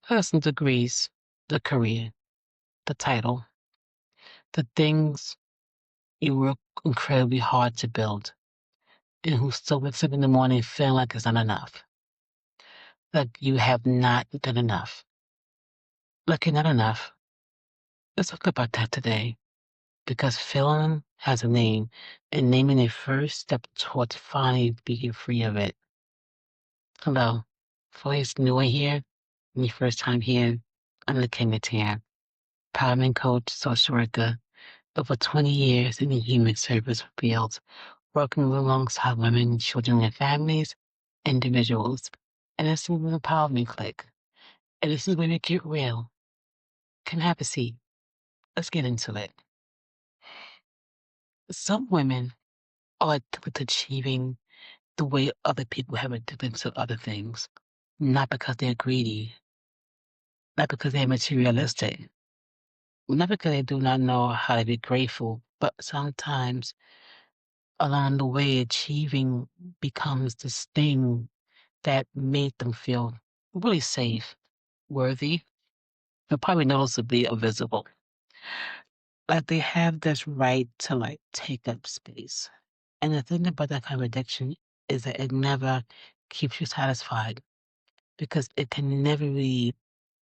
person degrees, the career, the title, the things you work incredibly hard to build, and who still wakes up in the morning feeling like it's not enough, like you have not done enough, like you're not enough. Let's talk about that today because feeling has a name, and naming a first step towards finally being free of it. Hello, for those new here, and your first time here, I'm the King here, empowerment coach, social worker, over 20 years in the human service field, working alongside women, children, and families, individuals. And this is the empowerment click. And this is where we get real. Can I have a seat? Let's get into it. Some women are addicted to achieving the way other people have addicted to other things, not because they're greedy, not because they're materialistic, not because they do not know how to be grateful, but sometimes along the way, achieving becomes this thing that made them feel really safe, worthy, and probably noticeably invisible. Like they have this right to like take up space. And the thing about that kind of addiction is that it never keeps you satisfied because it can never really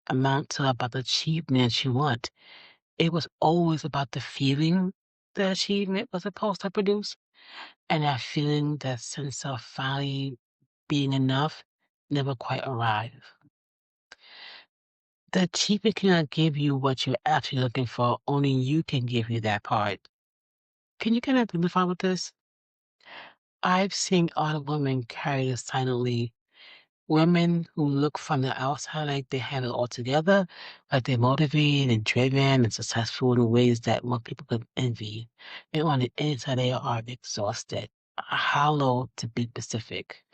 amount to about the achievements you want. It was always about the feeling the achievement was supposed to produce. And that feeling, that sense of finally being enough, never quite arrive. The achievement cannot give you what you're actually looking for. Only you can give you that part. Can you kind of identify with this? I've seen other women carry this silently. Women who look from the outside like they have it all together, like they're motivated and driven and successful in ways that most people could envy. And on the inside, they are exhausted, hollow to be specific,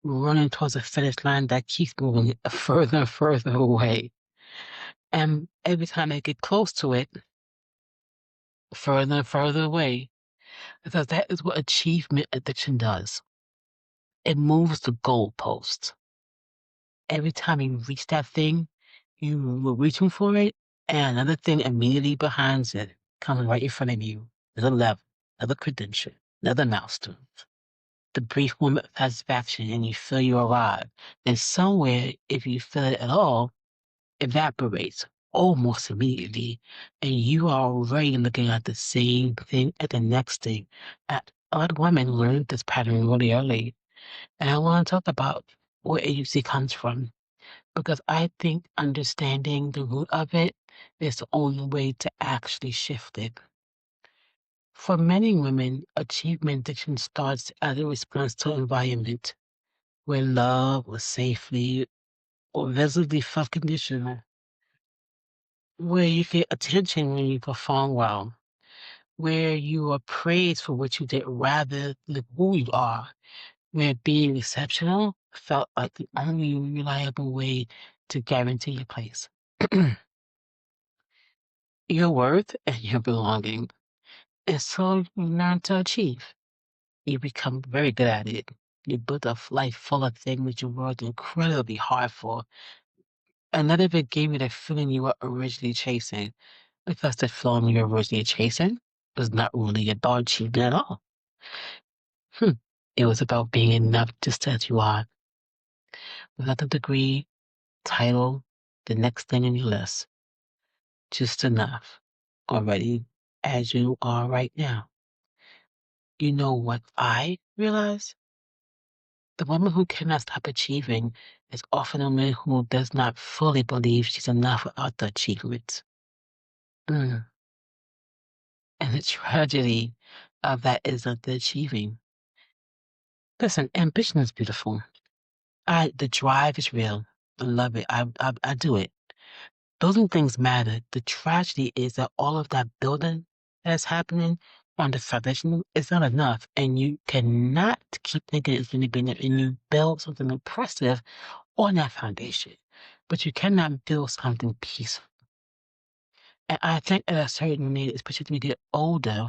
running towards a finish line that keeps moving further and further away. And every time they get close to it, further and further away, because that is what achievement addiction does. It moves the goalpost. Every time you reach that thing, you were reaching for it, and another thing immediately behind it comes right in front of you. Another level, another credential, another milestone. The brief moment of satisfaction, and you feel you arrived. And somewhere, if you feel it at all, evaporates almost immediately, and you are already looking at the same thing at the next thing. A lot of women learn this pattern really early, and I want to talk about where agency comes from because I think understanding the root of it is the only way to actually shift it. For many women, achievement addiction starts as a response to environment where love was safely or visibly felt conditional, where you get attention when you perform well, where you are praised for what you did rather than who you are, where being exceptional felt like the only reliable way to guarantee your place. Your worth and your belonging. And so you learn to achieve. You become very good at it. You build a life full of things you worked incredibly hard for. And none of it gave you the feeling you were originally chasing. Because the feeling you were originally chasing was not really about achievement at all. Hmm. It was about being enough just as you are. Without the degree, title, the next thing in your list. Just enough. Already as you are right now. You know what I realize? The woman who cannot stop achieving is often a woman who does not fully believe she's enough without the achievement. Mm. And the tragedy of that is that the achieving. Listen, ambition is beautiful. The drive is real. I love it. I do it. Those are things matter. The tragedy is that all of that building that's happening on the foundation is not enough. And you cannot keep thinking it's going to be enough. And you build something impressive on that foundation. But you cannot build something peaceful. And I think at a certain age, especially when we get older,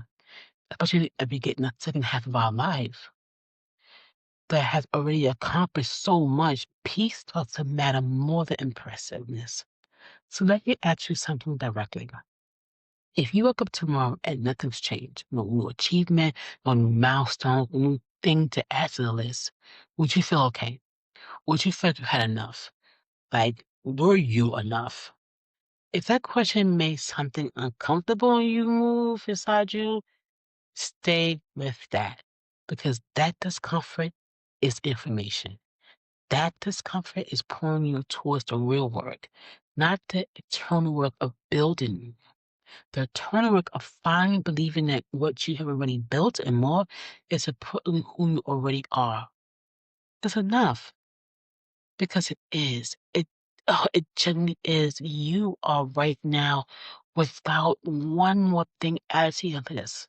especially if we get in the second half of our life, that has already accomplished so much, peace starts to matter more than impressiveness. So let me ask you something directly. If you woke up tomorrow and nothing's changed, no new achievement, no new milestone, no new thing to add to the list, would you feel okay? Would you feel you had enough? Like, were you enough? If that question made something uncomfortable and you move inside you, stay with that. Because that discomfort is information. That discomfort is pulling you towards the real work, not the eternal work of building. The eternal work of finally believing that what you have already built and more is importantly who you already are. That's enough because it is. It genuinely is. You are right now without one more thing added to your list.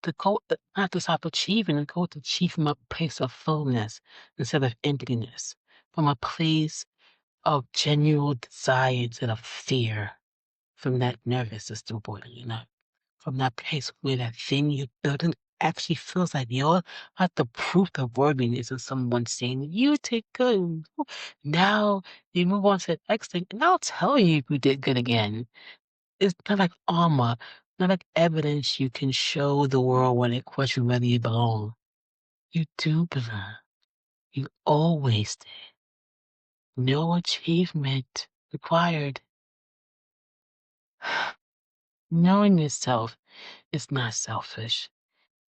The goal not to stop achieving, the goal to achieve from a place of fullness instead of emptiness, from a place of genuine desire instead of fear, from that nervous system boiling up, from that place where that thing you're building actually feels like you're not the proof of worthiness of someone saying you did good. Now you move on to the next thing, and I'll tell you if you did good again. It's not like armor, not like evidence you can show the world when it questions whether you belong. You do belong. You always did. No achievement required. Knowing yourself is not selfish.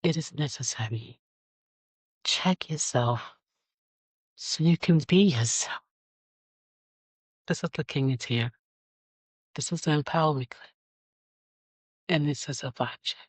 It is necessary. Check yourself so you can be yourself. This is the King is here. This is the Empowerment Clique. And this is a vibe check.